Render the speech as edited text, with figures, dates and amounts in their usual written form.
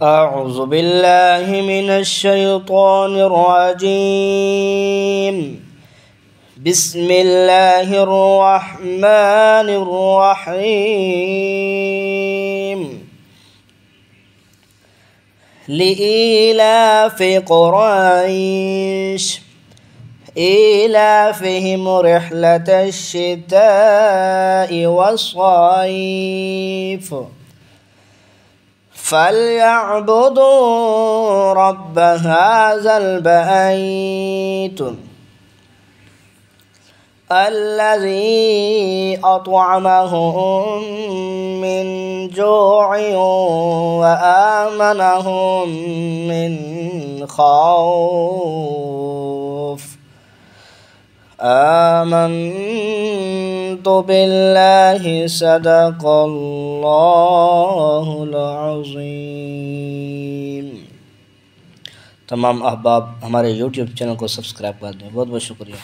أعوذ بالله من الشيطان الرجيم. بسم الله الرحمن الرحيم. لإيلاف قريش إيلافهم رحلة الشتاء والصيف فليعبدوا رب هذا البيت الذي أطعمهم من جوع وآمنهم من خوف. آمنت بالله صدق الله العظيम। तमाम अहबाब हमारे YouTube चैनल को सब्सक्राइब कर दें। बहुत बहुत शुक्रिया।